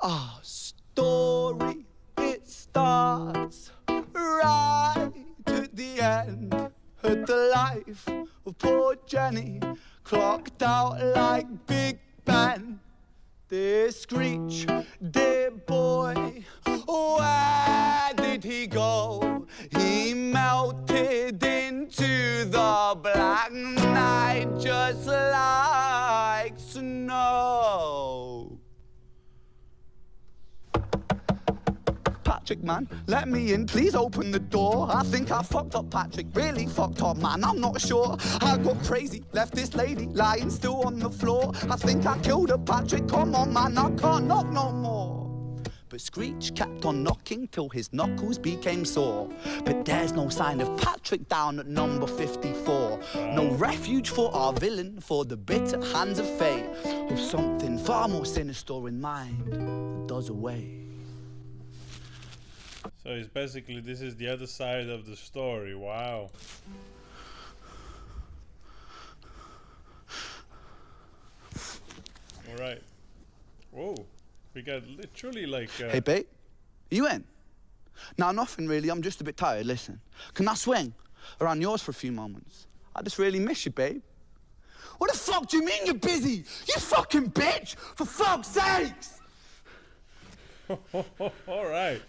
Our story, it starts right at the end of the life of poor Jenny, clocked out like Big Ben. Dear Screech, dear boy, where did he go? He melted into the black night just like snow. Patrick, man, let me in, please open the door. I think I fucked up, Patrick, really fucked up, man, I'm not sure. I got crazy, left this lady lying still on the floor. I think I killed her, Patrick, come on, man, I can't knock no more. But Screech kept on knocking till his knuckles became sore. But there's no sign of Patrick down at number 54. No refuge for our villain, for the bitter hands of fate, with something far more sinister in mind that does away. So it's basically, this is the other side of the story. Wow. All right. Whoa. We got literally like... Hey, babe. You in? Nah, nothing really. I'm just a bit tired. Listen, can I swing around yours for a few moments? I just really miss you, babe. What the fuck do you mean you're busy? You fucking bitch! For fuck's sakes! All right.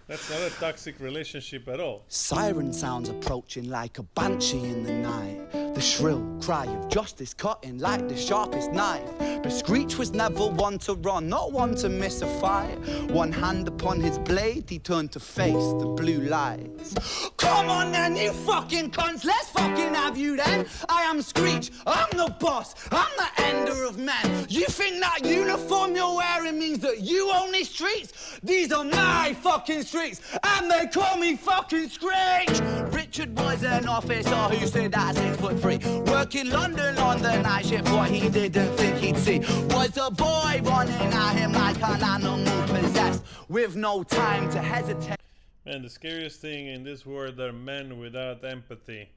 That's not a toxic relationship at all. Siren sounds approaching like a banshee in the night. The shrill cry of justice cutting like the sharpest knife. But Screech was never one to run, not one to miss a fight. One hand upon his blade, he turned to face the blue lights. Come on then, you fucking cunts, let's fucking have you then. I am Screech, I'm the boss, I'm the ender of men. You think that uniform you're wearing means that you own these streets? These are my fucking streets, and they call me fucking Screech. Richard was an officer who stood at 6'3", working London on the night shift. What he didn't think he'd see was a boy running at him like an animal possessed, with no time to hesitate. Man, the scariest thing in this world are men without empathy.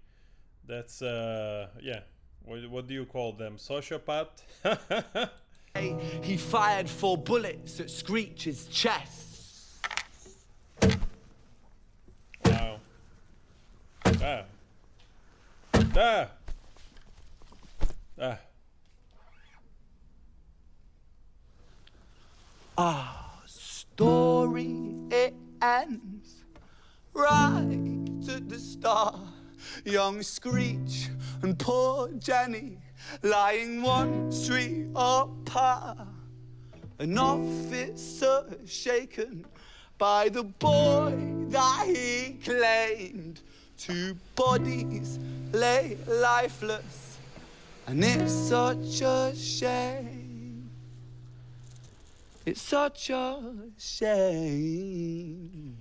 That's, yeah, what do you call them? Sociopath? He fired 4 bullets at Screech's chest. Wow. Ah. Ah. Ah. Our story, it ends right at the start. Young Screech and poor Jenny lying one street apart. An officer shaken by the boy that he claimed. 2 bodies lay lifeless, and it's such a shame. It's such a shame.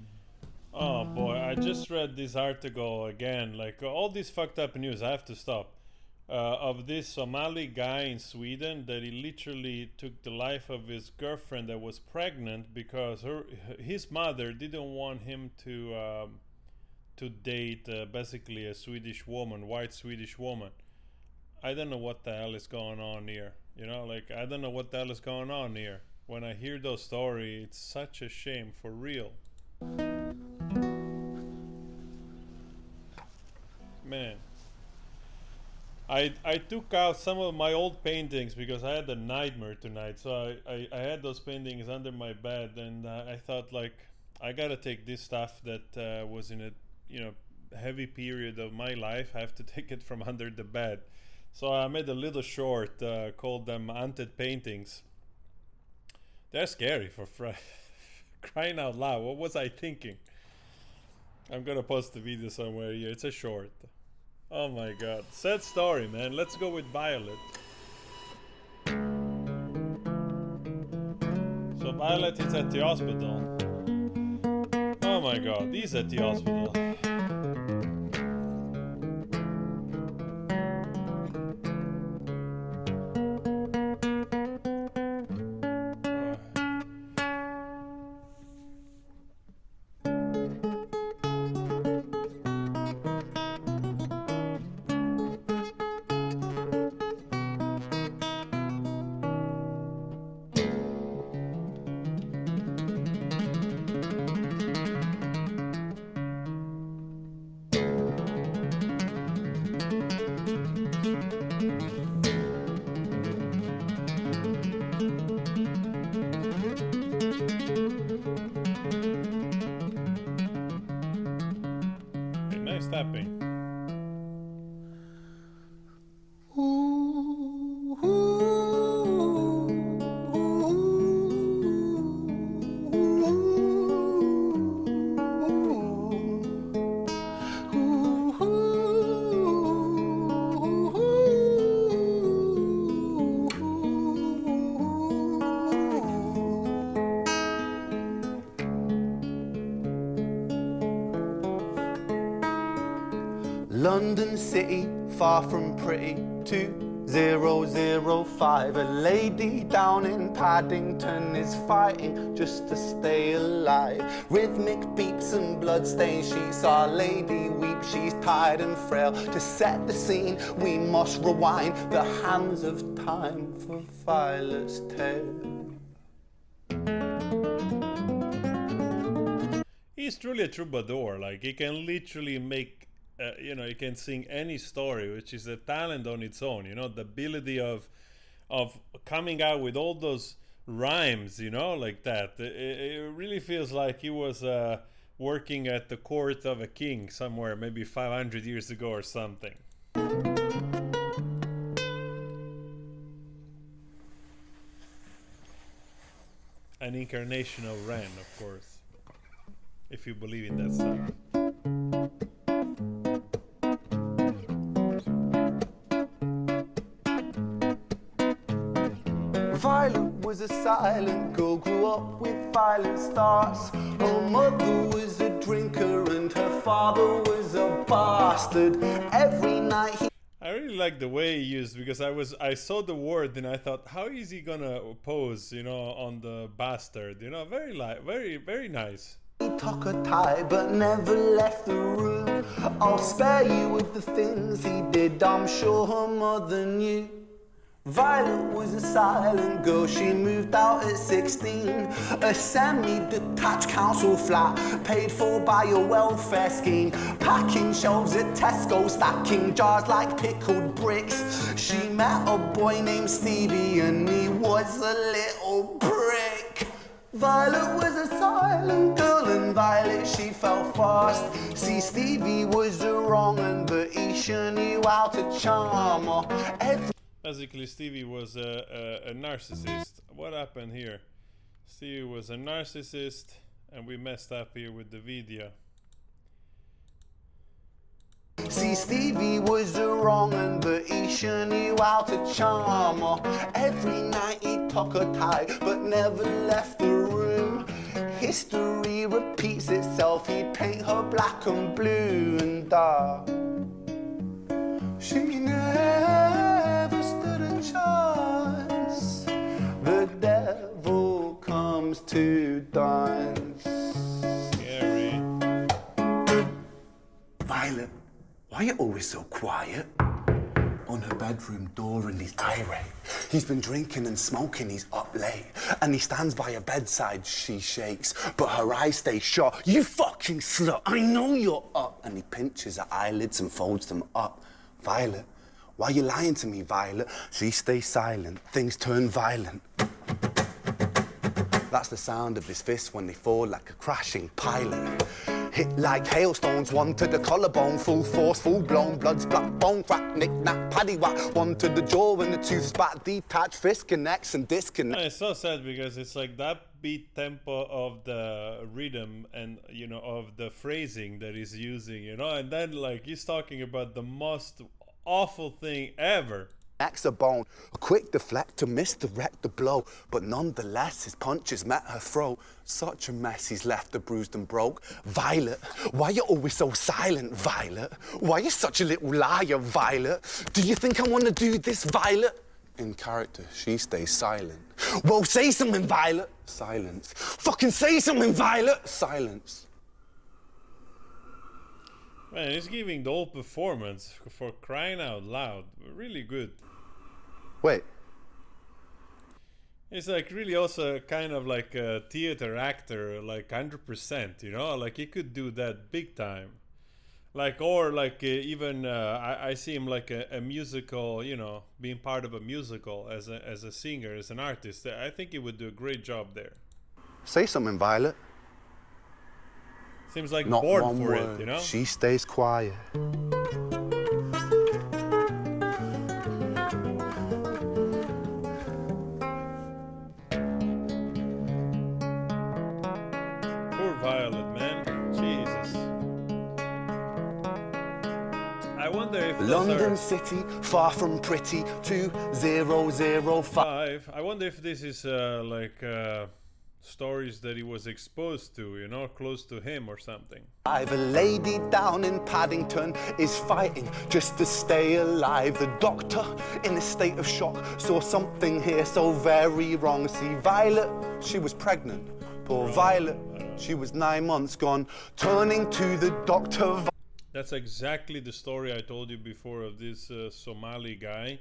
Oh boy, I just read this article again, like all this fucked up news, I have to stop. Of this Somali guy in Sweden that he literally took the life of his girlfriend that was pregnant because his mother didn't want him to date basically a Swedish woman, white Swedish woman. I don't know what the hell is going on here. You know, like, I don't know what the hell is going on here. When I hear those stories, it's such a shame, for real. Man. I took out some of my old paintings because I had a nightmare tonight. So I had those paintings under my bed, and I thought, like, I gotta take this stuff that was in a, you know, heavy period of my life. I have to take it from under the bed. So I made a little short called them Haunted Paintings. They're scary for crying out loud. What was I thinking? I'm gonna post the video somewhere here. It's a short. Oh my god. Sad story, man. Let's go with Violet. So Violet is at the hospital. Oh my god, he's at the hospital. clapping. London City, far from pretty, 2005. A lady down in Paddington is fighting just to stay alive. Rhythmic beeps and bloodstained sheets, Our Lady weeps, she's tired and frail. To set the scene, we must rewind the hands of time for Violet's tale. He's truly a troubadour. Like, he can literally make you know, you can sing any story, which is a talent on its own. You know, the ability of coming out with all those rhymes, you know, like that. It really feels like he was working at the court of a king somewhere, maybe 500 years ago or something. An incarnation of Ren, of course, if you believe in that stuff. Violet was a silent girl, grew up with violent starts. Her mother was a drinker and her father was a bastard. Every night he... I really like the way he used, because I saw the word and I thought, how is he gonna pose, you know, on the bastard? You know, very very nice. He took a tie but never left the room. I'll spare you with the things he did, I'm sure her mother knew. Violet was a silent girl, she moved out at 16. A semi-detached council flat, paid for by a welfare scheme. Packing shelves at Tesco, stacking jars like pickled bricks. She met a boy named Stevie and he was a little prick. Violet was a silent girl and Violet, she fell fast. See, Stevie was a wrong un, but he sure knew how to charm her. Basically, Stevie was a narcissist. What happened here? Stevie was a narcissist, and we messed up here with the video. See, Stevie was a wrong un, but he sure knew how to charm her. Every night he took her tie, but never left the room. History repeats itself, he'd paint her black and blue and dark. She never stood a chance. The devil comes to dance. Scary. Violet, why are you always so quiet? On her bedroom door and he's irate. He's been drinking and smoking, he's up late. And he stands by her bedside, she shakes, but her eyes stay shut. You fucking slut, I know you're up. And he pinches her eyelids and folds them up. Violet, why are you lying to me, Violet? She stays silent, things turn violent. That's the sound of his fists when they fall like a crashing pilot. Hit like hailstones, one to the collarbone, full force, full blown, blood splat, bone crack, knick-knack, paddywhack, one to the jaw and the tooth spat, detached, fist connects and disconnects. It's so sad because it's like that beat tempo of the rhythm and, you know, of the phrasing that he's using, you know, and then like he's talking about the most awful thing ever. A bone, a quick deflect to misdirect the blow, but nonetheless his punches met her throat. Such a mess he's left her bruised and broke. Violet, why you always so silent, Violet? Why you such a little liar, Violet? Do you think I want to do this, Violet? In character, she stays silent. Well, say something, Violet. Silence. Fucking say something, Violet. Silence. Man, he's giving the whole performance, for crying out loud. Really good. Wait. He's like really also kind of like a theater actor, like 100%, you know? Like he could do that big time. Like, or like even, I see him like a musical, you know, being part of a musical as a singer, as an artist. I think he would do a great job there. Say something, Violet. Seems like not bored one for word. it, you know? She stays quiet. Poor Violet, man. Jesus. I wonder if those London are City, far from pretty, 2005. five. I wonder if this is stories that he was exposed to, you know, close to him or something. A lady down in Paddington is fighting just to stay alive. The doctor, in a state of shock, saw something here so very wrong. See, Violet, she was pregnant. Poor Violet, she was 9 months gone. Turning to the doctor. That's exactly the story I told you before of this Somali guy.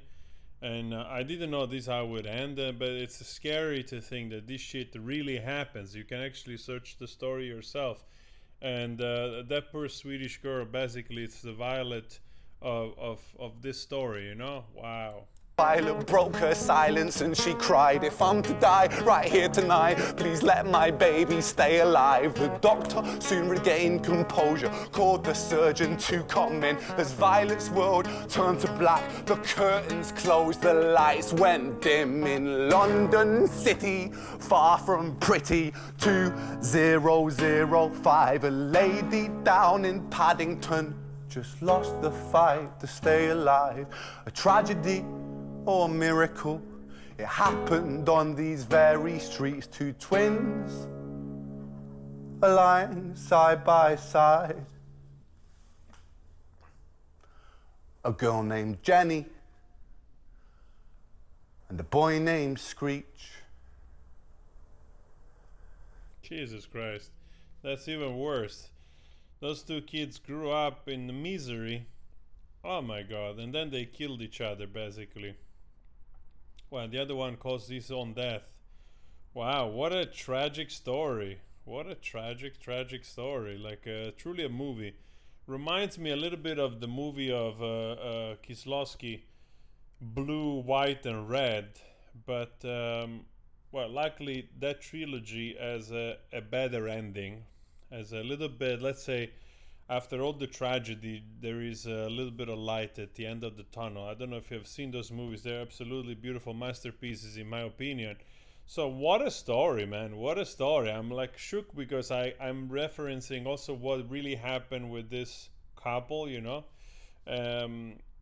And I didn't know this how it would end, but it's scary to think that this shit really happens. You can actually search the story yourself. And that poor Swedish girl, basically, it's the Violet of this story, you know? Wow. Violet broke her silence and she cried, if I'm to die right here tonight, please let my baby stay alive. The doctor soon regained composure, called the surgeon to come in. As Violet's world turned to black, the curtains closed, the lights went dim. In London City, far from pretty, 2005, a lady down in Paddington just lost the fight to stay alive. A tragedy or miracle, it happened on these very streets. Two twins are lying side by side. A girl named Jenny and a boy named Screech. Jesus Christ. That's even worse. Those two kids grew up in misery. Oh my god. And then they killed each other, basically. Well, the other one caused his own death. Wow, what a tragic story. What a tragic, tragic story. Like, truly a movie. Reminds me a little bit of the movie of Kieslowski, Blue, White, and Red. But, well, luckily that trilogy has a better ending. Has a little bit, let's say, after all the tragedy, there is a little bit of light at the end of the tunnel. I don't know if you have seen those movies. They're absolutely beautiful masterpieces, in my opinion. So what a story, man. What a story. I'm like shook because I'm referencing also what really happened with this couple, you know.